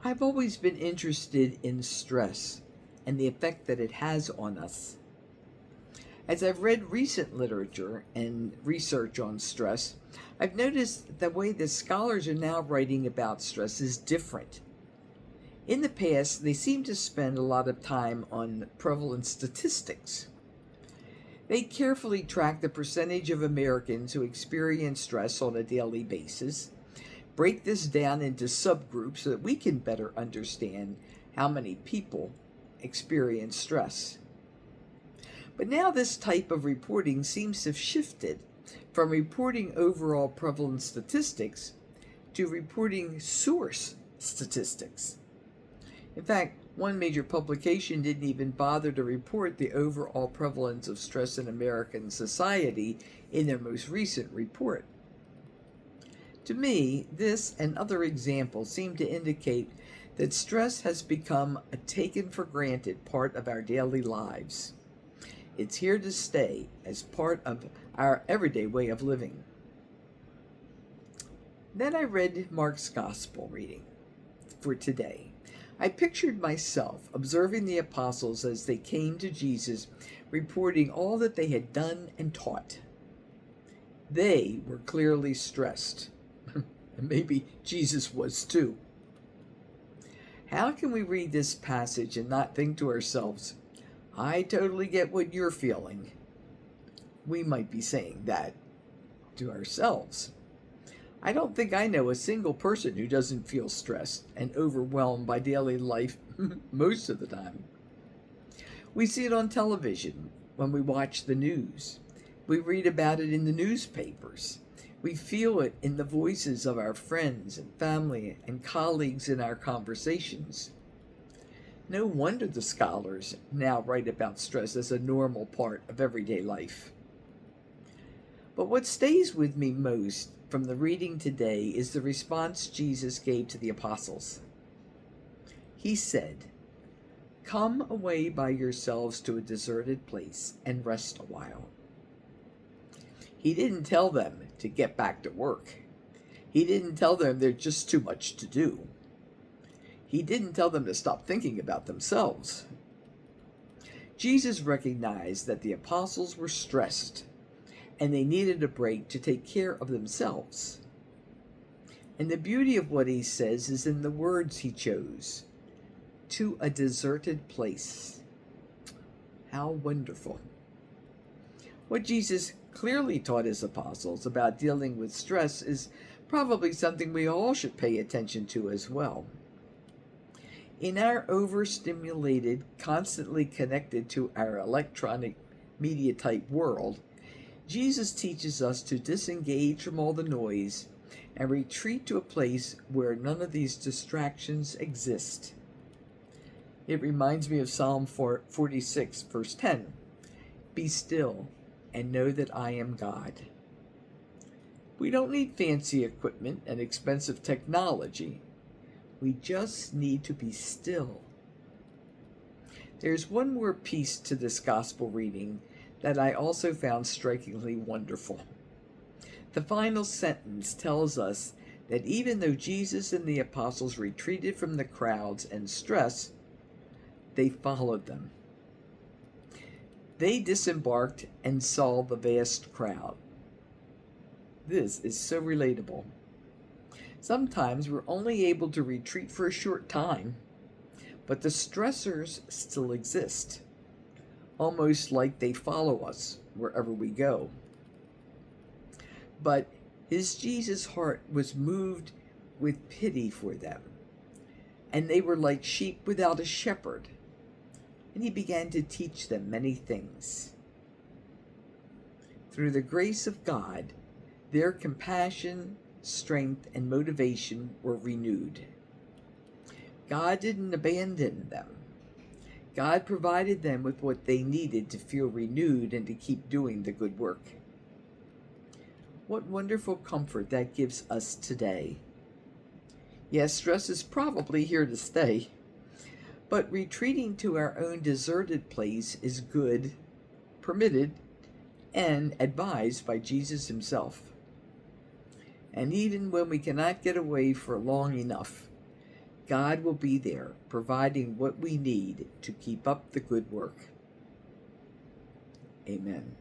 I've always been interested in stress and the effect that it has on us. As I've read recent literature and research on stress, I've noticed the way the scholars are now writing about stress is different. In the past, they seem to spend a lot of time on prevalent statistics. They carefully track the percentage of Americans who experience stress on a daily basis, break this down into subgroups so that we can better understand how many people experience stress. But now this type of reporting seems to have shifted from reporting overall prevalent statistics to reporting source statistics. In fact, one major publication didn't even bother to report the overall prevalence of stress in American society in their most recent report. To me, this and other examples seem to indicate that stress has become a taken for granted part of our daily lives. It's here to stay as part of our everyday way of living. Then I read Mark's Gospel reading for today. I pictured myself observing the apostles as they came to Jesus, reporting all that they had done and taught. They were clearly stressed, and maybe Jesus was too. How can we read this passage and not think to ourselves, I totally get what you're feeling? We might be saying that to ourselves. I don't think I know a single person who doesn't feel stressed and overwhelmed by daily life most of the time. We see it on television when we watch the news. We read about it in the newspapers. We feel it in the voices of our friends and family and colleagues in our conversations. No wonder the scholars now write about stress as a normal part of everyday life. But what stays with me most from the reading today is the response Jesus gave to the apostles. He said, "Come away by yourselves to a deserted place and rest a while." He didn't tell them to get back to work. He didn't tell them there's just too much to do. He didn't tell them to stop thinking about themselves. Jesus recognized that the apostles were stressed and they needed a break to take care of themselves. And the beauty of what he says is in the words he chose, to a deserted place. How wonderful. What Jesus clearly taught his apostles about dealing with stress is probably something we all should pay attention to as well. In our overstimulated, constantly connected to our electronic media type world, Jesus teaches us to disengage from all the noise and retreat to a place where none of these distractions exist. It reminds me of Psalm 46, verse 10. Be still and know that I am God. We don't need fancy equipment and expensive technology. We just need to be still. There's one more piece to this gospel reading that I also found strikingly wonderful. The final sentence tells us that even though Jesus and the apostles retreated from the crowds and stress, they followed them. They disembarked and saw the vast crowd. This is so relatable. Sometimes we're only able to retreat for a short time, but the stressors still exist, almost like they follow us wherever we go. But his Jesus' heart was moved with pity for them, and they were like sheep without a shepherd, and he began to teach them many things. Through the grace of God, their compassion, strength, and motivation were renewed. God didn't abandon them. God provided them with what they needed to feel renewed and to keep doing the good work. What wonderful comfort that gives us today. Yes, stress is probably here to stay, but retreating to our own deserted place is good, permitted, and advised by Jesus himself. And even when we cannot get away for long enough, God will be there, providing what we need to keep up the good work. Amen.